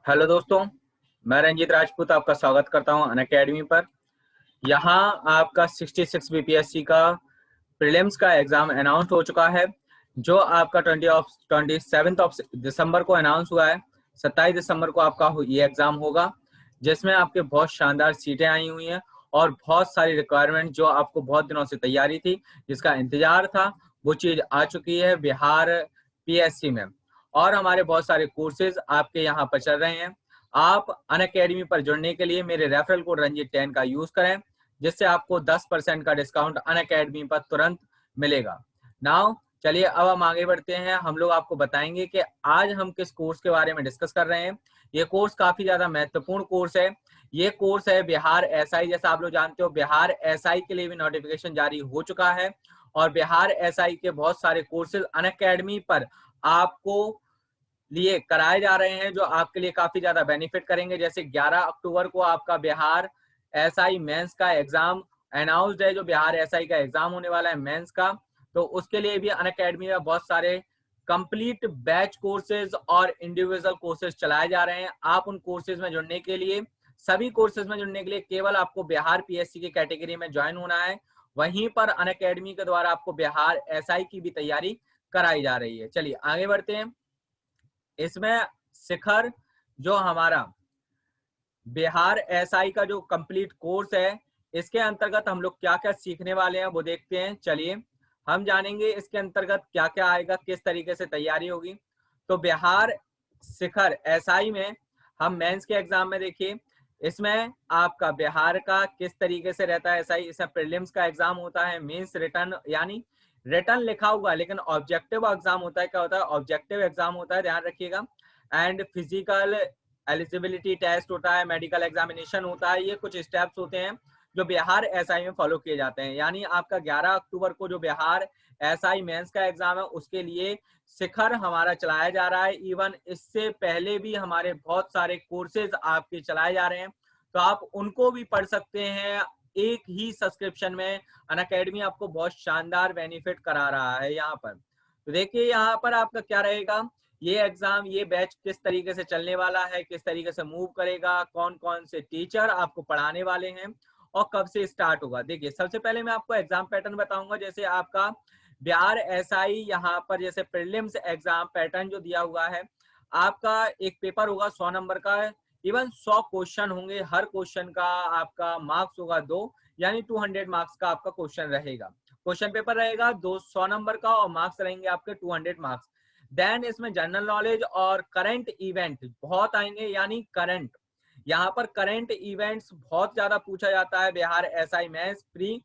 Hello दोस्तों, मैं रंजीत राजपूत आपका स्वागत करता हूं अनअकैडमी पर। यहां आपका 66 बीपीएससी का प्रीलिम्स का एग्जाम अनाउंस हो चुका है, जो आपका 27 दिसंबर को अनाउंस हुआ है। 27 दिसंबर को आपका ये एग्जाम होगा, जिसमें आपके बहुत शानदार सीटें आई हुई हैं और बहुत सारी रिक्वायरमेंट जो आपको बहुत दिनों से तैयारी थी, जिसका इंतजार था, वो चीज आ चुकी है बिहार पीएससी में। और हमारे बहुत सारे कोर्सेज आपके यहाँ पर चल रहे हैं। आप अनअकैडमी पर जुड़ने के लिए मेरे रेफरल कोड रंजीत10 का यूज करें, जिससे आपको 10% का डिस्काउंट अनअकैडमी पर तुरंत मिलेगा। नाउ चलिए अब हम आगे बढ़ते हैं। हम लोग आपको बताएंगे कि आज हम किस कोर्स के बारे में डिस्कस कर रहे हैं। ये कोर्स काफी ज्यादा महत्वपूर्ण कोर्स है। ये कोर्स है बिहार एसआई। जैसा आप लोग जानते हो, बिहार एसआई के लिए भी नोटिफिकेशन जारी हो चुका है और बिहार एसआई के बहुत सारे कोर्सेज अनअकैडमी पर आपको लिए कराए जा रहे हैं, जो आपके लिए काफी ज्यादा बेनिफिट करेंगे। जैसे 11 अक्टूबर को आपका बिहार एसआई मेंस का एग्जाम अनाउंस्ड है, जो बिहार एसआई का एग्जाम होने वाला है मेंस का। तो उसके लिए भी अनअकैडमी में बहुत सारे कंप्लीट बैच कोर्सेज और इंडिविजुअल कोर्सेज चलाए जा रहे हैं। आप उन कोर्सेज में जुड़ने के लिए, सभी कोर्सेज में जुड़ने के लिए केवल आपको बिहार पीएससी की कैटेगरी में ज्वाइन होना है। वहीं पर अनअकैडमी के द्वारा आपको बिहार एसआई की भी तैयारी कराई जा रही है। चलिए आगे बढ़ते हैं। इसमें शिखर, जो हमारा बिहार एसआई का जो कंप्लीट कोर्स है, इसके अंतर्गत हम लोग क्या क्या सीखने वाले हैं वो देखते हैं। चलिए हम जानेंगे इसके अंतर्गत क्या क्या आएगा, किस तरीके से तैयारी होगी। तो बिहार शिखर एसआई में हम मेंस के एग्जाम में देखिए, इसमें आपका बिहार का किस तरीके से रहता है एसआई। इसमें प्रीलिम्स का एग्जाम होता है, मेंस रिटर्न, यानी रिटर्न लिखा हुआ लेकिन ऑब्जेक्टिव एग्जाम होता है। क्या होता है? ऑब्जेक्टिव एग्जाम होता है, ध्यान रखिएगा। एंड फिजिकल एलिजिबिलिटी टेस्ट होता है, मेडिकल एग्जामिनेशन होता है। ये कुछ स्टेप्स होते हैं जो बिहार एसआई में फॉलो किए जाते हैं। यानी आपका 11 अक्टूबर को जो बिहार एसआई मेंस का एग्जाम है, उसके लिए शिखर हमारा चलाया जा रहा है। इवन इससे पहले भी हमारे बहुत सारे कोर्सेज आपके चलाए जा रहे हैं, तो आप उनको भी पढ़ सकते हैं एक ही सब्सक्रिप्शन में। अनअकैडमी आपको बहुत शानदार बेनिफिट करा रहा है यहाँ पर। तो देखिए यहाँ पर आपका क्या रहेगा, ये एग्जाम, ये बैच किस तरीके से चलने वाला है, किस तरीके से मूव करेगा, कौन कौन से टीचर आपको पढ़ाने वाले हैं और कब से स्टार्ट होगा। देखिए सबसे पहले मैं आपको एग्जाम पैटर्न बताऊंगा। जैसे आपका बिहार एसआई, यहाँ पर जैसे प्रीलिम्स एग्जाम पैटर्न जो दिया हुआ है, आपका एक पेपर होगा 100 नंबर का। इवन 100 क्वेश्चन होंगे, हर क्वेश्चन का आपका मार्क्स होगा 2, यानी 200 मार्क्स का आपका क्वेश्चन रहेगा। क्वेश्चन पेपर रहेगा 200 नंबर का और मार्क्स रहेंगे आपके 200 मार्क्स। देन इसमें जनरल नॉलेज और करंट इवेंट बहुत आएंगे, यानी करंट, यहाँ पर करंट इवेंट्स बहुत ज्यादा पूछा जाता है बिहार एसआई मैथ्स प्री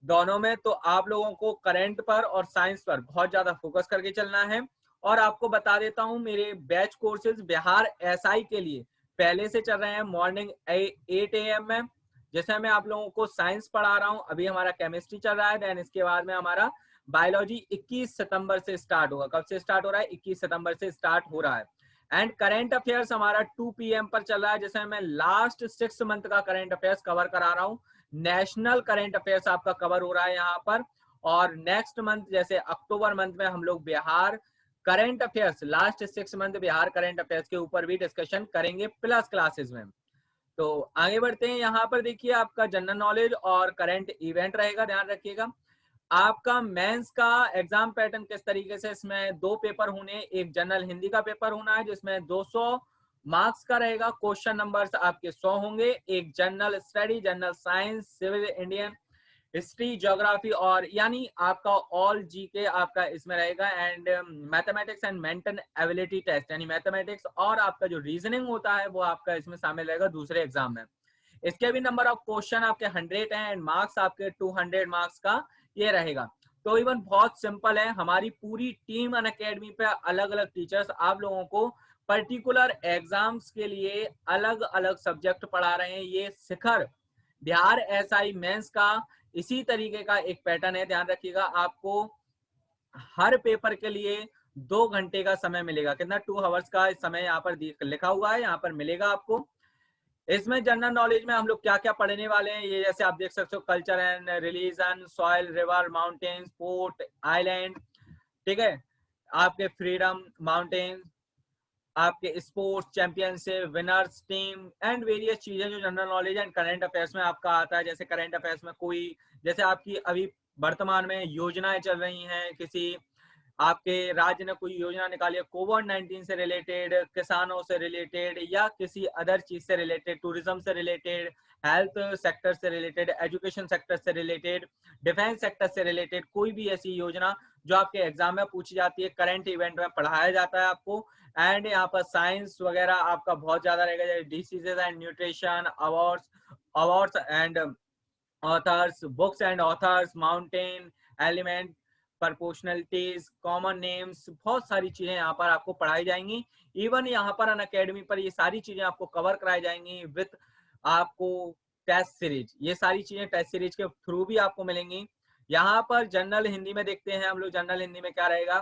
दोनों में। तो आप लोगों को करंट पर और साइंस पर बहुत ज्यादा फोकस करके चलना है। और आपको बता देता हूं, मेरे बैच कोर्सेज बिहार एसआई के लिए पहले से चल रहे हैं मॉर्निंग 8 AM में। जैसे मैं आप लोगों को साइंस पढ़ा रहा हूं, अभी हमारा केमिस्ट्री चल रहा है। देन इसके बाद में हमारा बायोलॉजी 21 सितंबर से स्टार्ट होगा। कब से स्टार्ट हो रहा है? 21 सितंबर से स्टार्ट हो रहा है। एंड करंट अफेयर्स हमारा 2 PM पर चल रहा है, जैसे मैं लास्ट 6 मंथ का करंट अफेयर्स कवर करा रहा हूँ। नेशनल करंट अफेयर्स आपका कवर हो रहा है यहाँ पर। और नेक्स्ट मंथ जैसे अक्टूबर मंथ में हम लोग Bihar current affairs, last 6 month Bihar current affairs के ऊपर भी डिस्कशन करेंगे प्लस क्लासेस में। तो आगे बढ़ते हैं। यहाँ पर देखिए आपका जनरल नॉलेज और करंट इवेंट रहेगा, ध्यान रखिएगा। आपका मेंस का एग्जाम पैटर्न किस तरीके से, इसमें 2 पेपर होने, एक जनरल हिंदी का पेपर होना है जिसमें 200 मार्क्स का रहेगा, क्वेश्चन नंबर्स आपके 100 होंगे। एक general study, general science, civil, Indian history, geography, और यानी आपका ऑल जीके आपका इसमें रहेगा। And mathematics and mental ability test, यानी मैथमेटिक्स और आपका जो रीजनिंग होता है वो आपका इसमें शामिल रहेगा दूसरे एग्जाम में। इसके भी नंबर ऑफ क्वेश्चन आपके 100 हैं एंड मार्क्स आपके 200 मार्क्स का ये रहेगा। तो इवन बहुत सिंपल है, हमारी पूरी टीम अनअकैडमी पे अलग अलग टीचर्स आप लोगों को पर्टिकुलर एग्जाम्स के लिए अलग अलग सब्जेक्ट पढ़ा रहे हैं। ये शिखर बिहार एसआई मेंस का इसी तरीके का एक पैटर्न है, ध्यान रखिएगा। आपको हर पेपर के लिए 2 घंटे का समय मिलेगा। कितना? 2 आवर्स का समय यहाँ पर लिखा हुआ है, यहाँ पर मिलेगा आपको। इसमें जनरल नॉलेज में हम लोग क्या क्या पढ़ने वाले हैं, ये जैसे आप देख सकते हो, culture and religion, soil, river, mountains, port, island, ठीक है, आपके फ्रीडम, माउंटेन्स, आपके sports championship, winners team and various चीजें जो general knowledge and current affairs में आपका आता है। जैसे करंट अफेयर्स में कोई, जैसे आपकी अभी वर्तमान में योजनाएं चल रही हैं, किसी आपके राज्य ने कोई योजना निकाली है कोविड-19 से रिलेटेड, किसानों से रिलेटेड या किसी अदर चीज से रिलेटेड, टूरिज्म से रिलेटेड, हेल्थ सेक्टर से रिलेटेड, एजुकेशन सेक्टर से रिलेटेड, डिफेंस सेक्टर से रिलेटेड, कोई भी ऐसी योजना जो आपके एग्जाम में पूछी जाती है, करंट इवेंट में पढ़ाया जाता है आपको। एंड यहाँ पर साइंस वगैरह आपका बहुत ज्यादा रहेगा, जैसे diseases and nutrition, awards and authors, books and authors, mountain element, proportionalities, common names, बहुत सारी चीजें यहाँ पर आपको पढ़ाई जाएंगी। इवन यहाँ पर अन अकेडमी पर ये सारी चीजें आपको कवर कराई जाएंगी विथ आपको टेस्ट सीरीज। ये सारी चीजें टेस्ट सीरीज के थ्रू भी आपको मिलेंगी। यहाँ पर जनरल हिंदी में देखते हैं हम लोग, जनरल हिंदी में क्या रहेगा।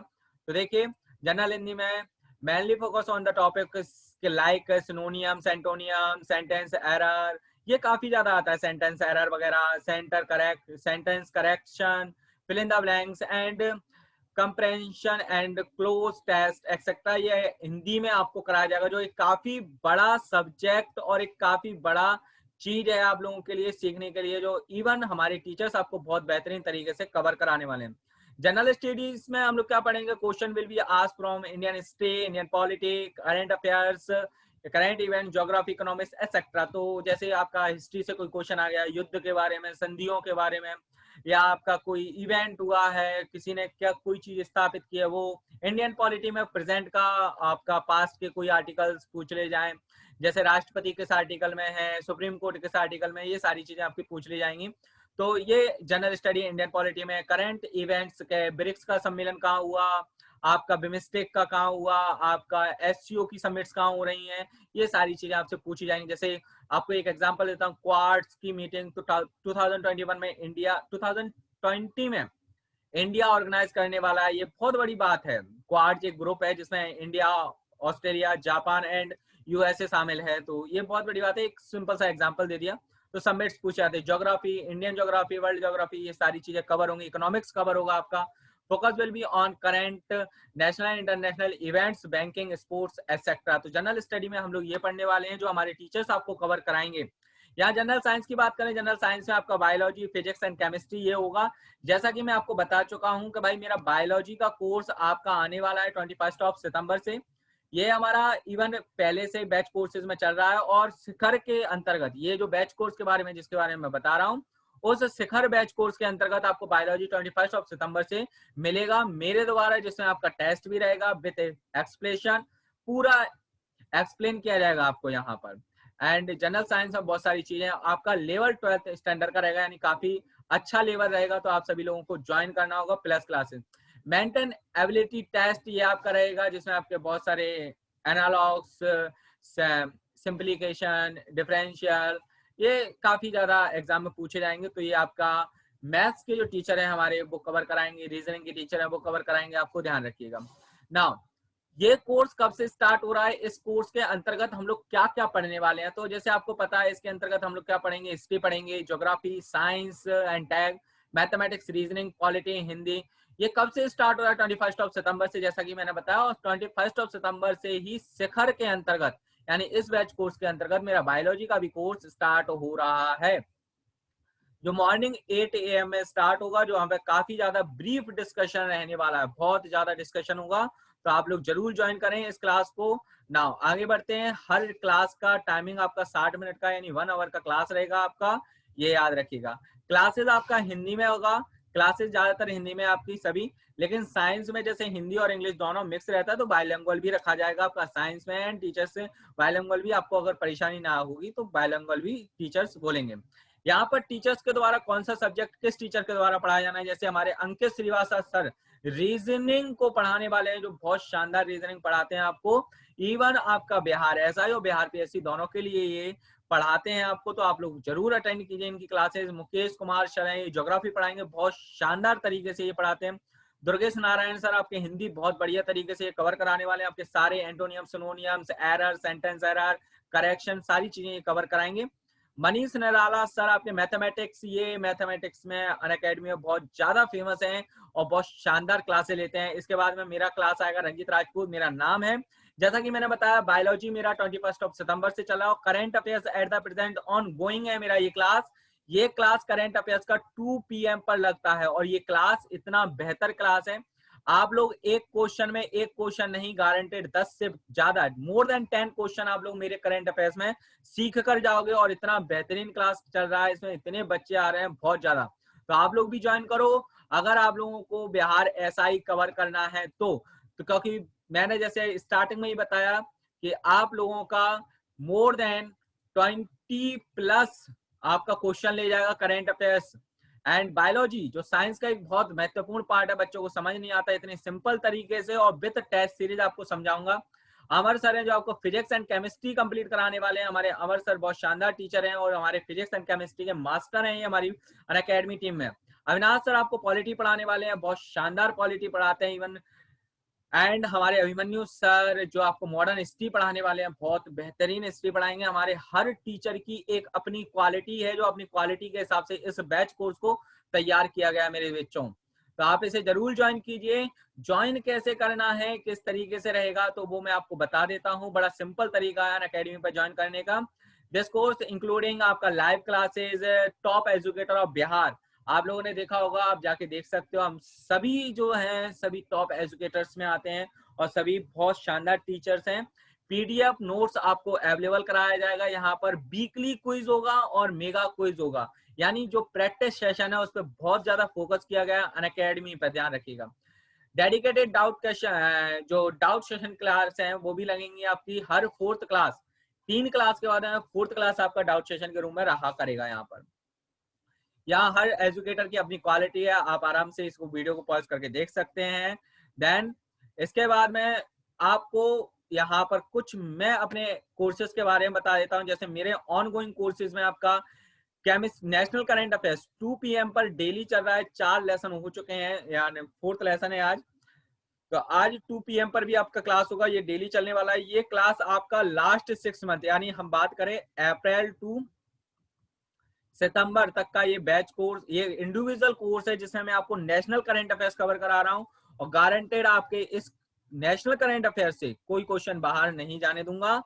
तो देखिए जनरल हिंदी में mainly focus on the topic like synonyms, antonym, sentence error, ये काफी ज्यादा आता है, सेंटेंस एरर वगैरह, sentence correction, fill in the blanks and comprehension and close test etcetera. ये हिंदी में आपको कराया जाएगा, जो एक काफी बड़ा सब्जेक्ट और एक काफी बड़ा चीज है आप लोगों के लिए सीखने के लिए, जो इवन हमारे टीचर्स आपको बहुत बेहतरीन तरीके से कवर कराने वाले हैं। जनरल स्टडीज में हम लोग क्या पढ़ेंगे, question will be asked from Indian history, Indian politics, current affairs, current event, geography, economics etcetera. तो जैसे आपका हिस्ट्री से कोई क्वेश्चन आ गया युद्ध के बारे में, संधियों के बारे में, या आपका कोई इवेंट हुआ है, किसी ने क्या कोई चीज स्थापित की है, वो इंडियन पॉलिटी में प्रेजेंट का आपका पास्ट के कोई आर्टिकल्स पूछ ले जाएं, जैसे राष्ट्रपति किस आर्टिकल में है, सुप्रीम कोर्ट किस आर्टिकल में, ये सारी चीजें आपकी पूछ ली जाएंगी। तो ये जनरल स्टडी इंडियन पॉलिटी में। करंट इवेंट्स के, ब्रिक्स का सम्मेलन कहाँ हुआ, आपका बिमस्टेक का कहाँ हुआ, आपका एससीओ की समिट्स कहाँ हो रही हैं, ये सारी चीजें आपसे पूछी जाएंगी। जैसे आपको एक एग्जांपल देता हूँ, क्वाड्स की मीटिंग 2021 में इंडिया 2020 में इंडिया ऑर्गेनाइज करने वाला है। ये बहुत बड़ी बात है। क्वाड एक ग्रुप है जिसमें India, Australia, Japan and USA शामिल है, तो ये बहुत बड़ी बात है। एक सिंपल सा एग्जांपल दे दिया। तो समिट्स पूछे जाते हैं, geography, Indian geography, world geography, ये सारी चीजें कवर होंगी। इकोनॉमिक्स कवर होगा आपका। Focus will be on current national international events, banking, sports etcetera. तो जनरल स्टडी में हम लोग ये पढ़ने वाले हैं जो हमारे टीचर्स आपको कवर कराएंगे। यहाँ जनरल साइंस की बात करें, जनरल साइंस में आपका बायोलॉजी, फिजिक्स एंड केमिस्ट्री ये होगा। जैसा कि मैं आपको बता चुका हूँ कि भाई मेरा बायोलॉजी का कोर्स आपका आने वाला है 21 सितंबर से। ये हमारा इवन पहले से बैच कोर्सेज में चल रहा है, और शिखर के अंतर्गत ये जो बैच कोर्स के बारे में, जिसके बारे में मैं बता रहा हूँ, उस शिखर बैच कोर्स के अंतर्गत आपको बायोलॉजी 21 सितंबर से मिलेगा मेरे द्वारा, जिसमें आपका टेस्ट भी रहेगा विद एक्सप्लेनेशन, पूरा एक्सप्लेन किया जाएगा आपको यहाँ पर। एंड जनरल साइंस में बहुत सारी चीजें, आपका लेवल 12th स्टैंडर्ड का रहेगा, यानी काफी अच्छा लेवल रहेगा, तो आप सभी लोगों को ज्वाइन करना होगा plus classes. Maintain ability test ये आपका रहेगा, जिसमें आपके बहुत सारे एनालॉग्स, सिंप्लीकेशन, डिफरेंशियल, ये काफी ज्यादा एग्जाम में पूछे जाएंगे। तो ये आपका मैथ्स के जो टीचर है हमारे वो कवर कराएंगे, रीजनिंग के टीचर है वो कवर कराएंगे, आपको ध्यान रखिएगा। नाउ ये कोर्स कब से स्टार्ट हो रहा है, इस कोर्स के अंतर्गत हम लोग क्या क्या पढ़ने वाले हैं। तो जैसे आपको पता है इसके अंतर्गत हम लोग क्या पढ़ेंगे, हिस्ट्री पढ़ेंगे, geography, science and tag, mathematics, reasoning, polity, Hindi. ये कब से स्टार्ट हो रहा है, 21 सितंबर से, जैसा कि मैंने बताया। और 21 सितंबर से ही शिखर के अंतर्गत, यानी इस बैच कोर्स के अंतर्गत मेरा बायोलॉजी का भी कोर्स स्टार्ट हो रहा है, जो मॉर्निंग 8 AM में स्टार्ट होगा, जो हमें काफी ज्यादा ब्रीफ डिस्कशन रहने वाला है, बहुत ज्यादा डिस्कशन होगा। तो आप लोग जरूर ज्वाइन करें इस क्लास को। नाउ आगे बढ़ते हैं। हर क्लास का टाइमिंग आपका 60 मिनट का, यानी 1 आवर का क्लास रहेगा आपका, ये याद रखिएगा। क्लासेस आपका हिंदी में होगा, क्लासेस ज्यादातर हिंदी में आपकी सभी, लेकिन साइंस में जैसे हिंदी और इंग्लिश दोनों मिक्स रहता है, तो बायलिंगुअल भी रखा जाएगा आपका साइंस में। एंड टीचर्स से बायलिंगुअल भी, आपको अगर परेशानी ना होगी तो बायलिंगुअल भी टीचर्स बोलेंगे। यहाँ पर टीचर्स के द्वारा कौन सा सब्जेक्ट किस टीचर के द्वारा पढ़ाया जाना है, जैसे हमारे अंकित श्रीवास्तव सर रीजनिंग को पढ़ाने वाले हैं, जो बहुत शानदार रीजनिंग पढ़ाते हैं आपको। इवन आपका बिहार एसआई और बिहार पीएससी दोनों के लिए ये पढ़ाते हैं आपको, तो आप लोग जरूर अटेंड कीजिए इनकी क्लासेस। मुकेश कुमार सर हैं, ज्योग्राफी पढ़ाएंगे, बहुत शानदार तरीके से ये पढ़ाते हैं। दुर्गेश नारायण सर आपके हिंदी बहुत बढ़िया तरीके से कवर कराने वाले हैं, आपके सारे antonym, synonyms, error, sentence error, correction, सारी चीजें ये कवर कराएंगे। मनीष निराला सर आपके मैथमेटिक्स, ये मैथमेटिक्स में अनअकैडमी में बहुत ज्यादा फेमस हैं और बहुत शानदार क्लासेस लेते हैं। इसके बाद में मेरा क्लास आएगा, रंजीत राजपूत मेरा नाम है। जैसा कि मैंने बताया बायोलॉजी मेरा 21 सितंबर से चला और current affairs at the present on going है मेरा ये क्लास करंट अफेयर्स का 2 PM पर लगता है और ये क्लास इतना बेहतर क्लास है। आप लोग एक क्वेश्चन नहीं गारंटेड 10 से ज्यादा मोर देन 10 क्वेश्चन आप लोग मेरे करंट अफेयर्स में सीख कर जाओगे और इतना बेहतरीन क्लास चल रहा है, इसमें इतने बच्चे आ रहे हैं बहुत ज्यादा। तो आप लोग भी ज्वाइन करो अगर आप लोगों को बिहार एसआई कवर करना है तो क्योंकि मैंने जैसे स्टार्टिंग में ही बताया कि आप लोगों का मोर देन 20+ आपका क्वेश्चन ले जाएगा करंट अफेयर्स एंड बायोलॉजी जो साइंस का एक बहुत महत्वपूर्ण पार्ट है, बच्चों को समझ नहीं आता इतने सिंपल तरीके से और विद टेस्ट सीरीज आपको समझाऊंगा। अमर सर हैं जो आपको फिजिक्स एंड केमिस्ट्री कंप्लीट कराने वाले हैं। हमारे अमर सर बहुत शानदार टीचर हैं और हमारे फिजिक्स एंड केमिस्ट्री के मास्टर हैं ये हमारी अनअकैडमी टीम में। अविनाश सर आपको पॉलिटी पढ़ाने वाले हैं, बहुत शानदार पॉलिटी पढ़ाते हैं इवन। एंड हमारे अभिमन्यु सर जो आपको मॉडर्न हिस्ट्री पढ़ाने वाले हैं, बहुत बेहतरीन हिस्ट्री पढ़ाएंगे। हमारे हर टीचर की एक अपनी क्वालिटी है जो अपनी क्वालिटी के हिसाब से इस बैच कोर्स को तैयार किया गया है मेरे बच्चों। तो आप इसे जरूर ज्वाइन कीजिए। ज्वाइन कैसे करना है, किस तरीके से रहेगा, तो वो मैं आपको बता देता हूँ। बड़ा सिंपल तरीका है अनअकैडमी पर ज्वाइन करने का। दिस कोर्स इंक्लूडिंग आपका live classes, top educator of Bihar. आप लोगों ने देखा होगा, आप जाके देख सकते हो, हम सभी जो हैं सभी टॉप एजुकेटर्स में आते हैं और सभी बहुत शानदार टीचर्स हैं। पीडीएफ नोट्स आपको अवेलेबल कराया जाएगा। यहाँ पर वीकली क्विज होगा और मेगा क्विज होगा, यानी जो प्रैक्टिस सेशन है उस पर बहुत ज्यादा फोकस किया गया अनअकैडमी पर, ध्यान रखिएगा। डेडिकेटेड डाउट क्वेश्चन जो डाउट सेशन क्लास है वो भी लगेंगी आपकी हर 4th क्लास। 3 क्लास के बाद 4th क्लास आपका डाउट सेशन के रूम में रहा करेगा। यहाँ हर एजुकेटर की अपनी क्वालिटी है, आप आराम से इसको वीडियो को पॉज करके देख सकते हैं। देन इसके बाद में आपको यहाँ पर कुछ मैं अपने कोर्सेज के बारे में बता देता हूँ। जैसे मेरे ऑन गोइंग कोर्सेज में आपका नेशनल करंट अफेयर्स 2 PM पर डेली चल रहा है। 4 लेसन हो चुके हैं, यानी 4th लेसन है आज। तो आज 2 PM पर भी आपका क्लास होगा, ये डेली चलने वाला है। ये क्लास आपका लास्ट 6 मंथ, यानी हम बात करें अप्रैल टू सितंबर तक का ये बैच कोर्स, ये इंडिविजुअल कोर्स है जिसमें मैं आपको नेशनल करंट अफेयर्स कवर करा रहा हूँ और गारंटेड आपके इस नेशनल करंट अफेयर्स से कोई क्वेश्चन बाहर नहीं जाने दूंगा।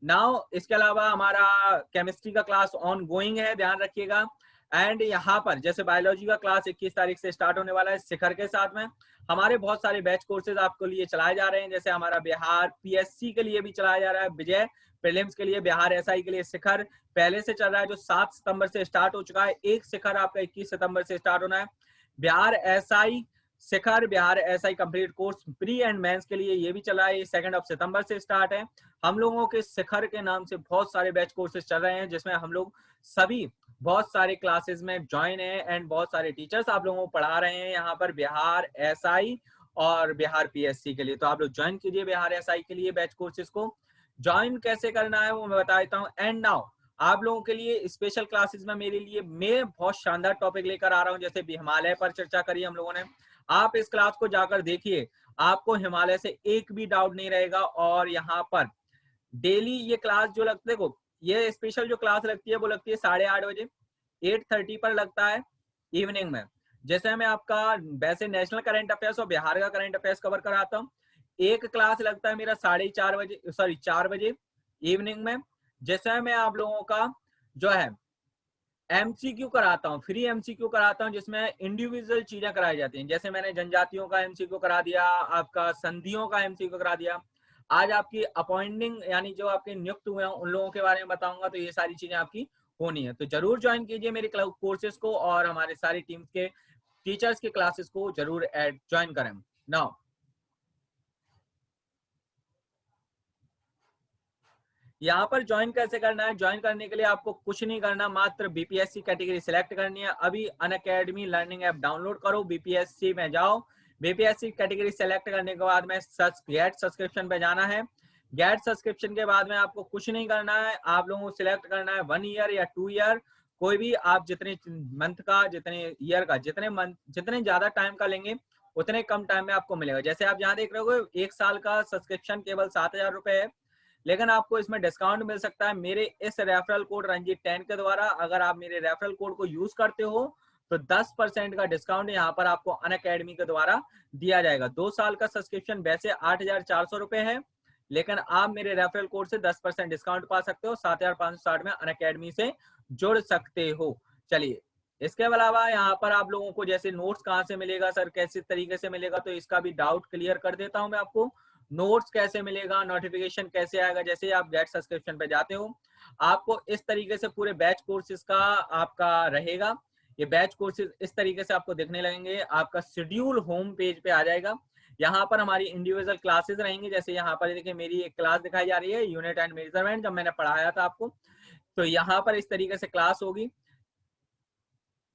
नाउ इसके अलावा हमारा केमिस्ट्री का क्लास ऑन गोइंग है, ध्यान रखिएगा। एंड यहाँ पर जैसे बायोलॉजी का क्लास 21 तारीख से स्टार्ट होने वाला है शिखर के साथ में। हमारे बहुत सारे बैच कोर्सेज आपके लिए चलाए जा रहे हैं, जैसे हमारा बिहार पीएससी के लिए भी चलाया जा रहा है विजय, प्रीलिम्स के लिए बिहार एसआई के लिए शिखर पहले से चल रहा है जो 7 सितंबर से स्टार्ट हो चुका है। एक शिखर आपका 21 सितंबर से स्टार्ट होना है। Bihar SI Shikhar, Bihar SI complete course pre and mains के लिए ये भी चला है, ये 2 सितंबर से स्टार्ट है। हम लोगों के शिखर के नाम से बहुत सारे बैच कोर्सेज चल रहे हैं जिसमें हम लोग सभी बहुत सारे क्लासेस में ज्वाइन है एंड बहुत सारे टीचर्स आप लोगों को पढ़ा रहे हैं यहाँ पर बिहार एसआई और बिहार पीएससी के लिए। तो आप लोग ज्वाइन कीजिए बिहार एसआई के लिए बैच कोर्सेज को। ज्वाइन कैसे करना है वो मैं बता देता हूँ। एंड नाउ आप लोगों के लिए स्पेशल क्लासेस में मेरे लिए मैं बहुत शानदार टॉपिक लेकर आ रहा हूँ, जैसे भी हिमालय पर चर्चा करी हम लोगों ने। आप इस क्लास को जाकर देखिए, आपको हिमालय से एक भी डाउट नहीं रहेगा। और यहाँ पर डेली ये क्लास जो लगती है, ये स्पेशल जो क्लास लगती है वो लगती है 8:30 बजे, 8:30 पर लगता है इवनिंग में। जैसे मैं आपका वैसे नेशनल करंट अफेयर्स और बिहार का करंट अफेयर्स कवर कराता हूँ। एक क्लास लगता है मेरा 4:30 बजे, 4 बजे इवनिंग में। जैसे मैं आप लोगों का जो है एमसीक्यू कराता हूँ, फ्री एमसीक्यू कराता हूँ जिसमें इंडिविजुअल चीजें कराई जाती हैं। जैसे मैंने जनजातियों का एमसीक्यू करा दिया, आपका संधियों का एमसीक्यू करा दिया। आज आपकी अपॉइंटिंग यानी जो आपके नियुक्त हुए हैं उन लोगों के बारे में बताऊंगा। तो ये सारी चीजें आपकी होनी है, तो जरूर ज्वाइन कीजिए मेरे कोर्सेज को और हमारे सारी टीम के टीचर्स के क्लासेस को जरूर ज्वाइन करें। नाउ यहाँ पर ज्वाइन कैसे करना है, ज्वाइन करने के लिए आपको कुछ नहीं करना, मात्र बीपीएससी कैटेगरी सिलेक्ट करनी है। अभी अनअकैडमी लर्निंग ऐप डाउनलोड करो, बीपीएससी में जाओ, बीपीएससी कैटेगरी सिलेक्ट करने के बाद में गेट सब्सक्रिप्शन पे जाना है। गेट सब्सक्रिप्शन के बाद में आपको कुछ नहीं करना है, आप लोगों को सिलेक्ट करना है 1 ईयर या 2 ईयर, कोई भी आप जितने मंथ का, जितने ईयर का, जितने ज्यादा टाइम का लेंगे उतने कम टाइम में आपको मिलेगा। जैसे आप यहाँ देख रहे हो 1 साल का सब्सक्रिप्शन केवल 7,000 रुपए है, लेकिन आपको इसमें डिस्काउंट मिल सकता है मेरे इस रेफरल कोड रंजीत 10 के द्वारा। अगर आप मेरे रेफरल कोड को यूज करते हो तो 10% का डिस्काउंट यहाँ पर आपको अनअकैडमी के द्वारा दिया जाएगा। 2 साल का सब्सक्रिप्शन वैसे 8,400 रुपए है, लेकिन आप मेरे रेफरल कोड से 10% डिस्काउंट पा सकते हो, 7560 में अनअकैडमी से जुड़ सकते हो। चलिए, इसके अलावा यहाँ पर आप लोगों को जैसे नोट्स कहाँ से मिलेगा सर, कैसे तरीके से मिलेगा, तो इसका भी डाउट क्लियर कर देता हूं मैं आपको। नोट्स कैसे मिलेगा, नोटिफिकेशन कैसे आएगा, जैसे आप गेट सब्सक्रिप्शन पे जाते हो आपको इस तरीके से पूरे बैच कोर्सेज का आपका रहेगा। ये बैच कोर्सेज इस तरीके से आपको दिखने लगेंगे, आपका शेड्यूल होम पेज पे आ जाएगा। यहाँ पर हमारी इंडिविजुअल क्लासेस रहेंगी, जैसे यहाँ पर देखिए मेरी एक क्लास दिखाई जा रही है यूनिट एंड मेजरमेंट, जब मैंने पढ़ाया था आपको, तो यहाँ पर इस तरीके से क्लास होगी।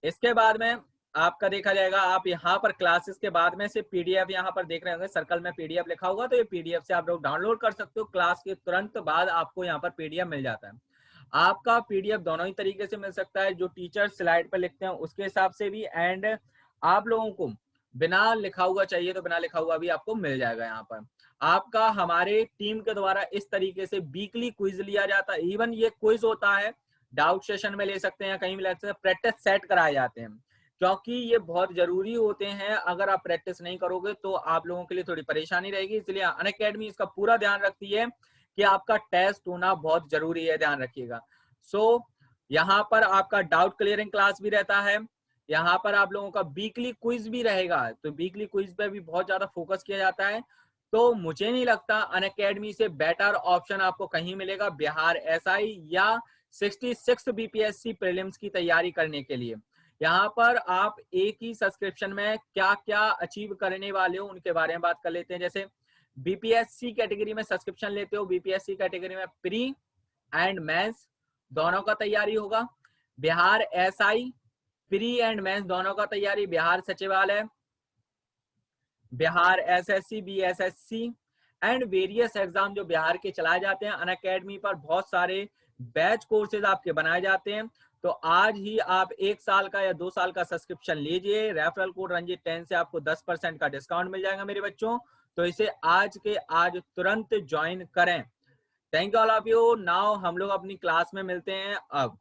इसके बाद में आपका देखा जाएगा, आप यहाँ पर क्लासेस के बाद में से पीडीएफ यहाँ पर देख रहे होंगे, सर्कल में पीडीएफ लिखा होगा, तो ये पीडीएफ से आप लोग डाउनलोड कर सकते हो। क्लास के तुरंत बाद आपको यहाँ पर पीडीएफ मिल जाता है। आपका पीडीएफ दोनों ही तरीके से मिल सकता है, जो टीचर स्लाइड पर लिखते हैं उसके हिसाब से भी, एंड आप लोगों को बिना लिखा हुआ चाहिए तो बिना लिखा हुआ भी आपको मिल जाएगा। यहाँ पर आपका हमारे टीम के द्वारा इस तरीके से वीकली क्विज लिया जाता है। इवन ये क्विज होता है, डाउट सेशन में ले सकते हैं, कहीं भी ले सकते हैं, प्रैक्टिस सेट कराए जाते हैं, क्योंकि ये बहुत जरूरी होते हैं। अगर आप प्रैक्टिस नहीं करोगे तो आप लोगों के लिए थोड़ी परेशानी रहेगी, इसलिए अनअकैडमी इसका पूरा ध्यान रखती है कि आपका टेस्ट होना बहुत जरूरी है, ध्यान रखिएगा। सो यहाँ पर आपका डाउट क्लियरिंग क्लास भी रहता है, यहाँ पर आप लोगों का वीकली क्विज भी रहेगा, तो वीकली क्विज पे भी बहुत ज्यादा फोकस किया जाता है। तो मुझे नहीं लगता अनअकैडमी से बेटर ऑप्शन आपको कहीं मिलेगा बिहार एसआई या 66 बीपीएससी प्रीलिम्स की तैयारी करने के लिए। यहाँ पर आप एक ही सब्सक्रिप्शन में क्या क्या अचीव करने वाले हो उनके बारे में बात कर लेते हैं। जैसे बीपीएससी कैटेगरी में सब्सक्रिप्शन लेते हो, बीपीएससी कैटेगरी में प्री एंड मेंस दोनों का तैयारी होगा। Bihar SI pre and mains दोनों का तैयारी, बिहार सचिवालय, Bihar SSC, BSSC and various exam जो बिहार के चलाए जाते हैं। अनअकैडमी पर बहुत सारे बैच कोर्सेज आपके बनाए जाते हैं। तो आज ही आप 1 साल का या 2 साल का सब्सक्रिप्शन लीजिए, रेफरल कोड रंजीत 10 से आपको 10% का डिस्काउंट मिल जाएगा मेरे बच्चों। तो इसे आज के आज तुरंत ज्वाइन करें। Thank you all of you. Now हम लोग अपनी क्लास में मिलते हैं अब।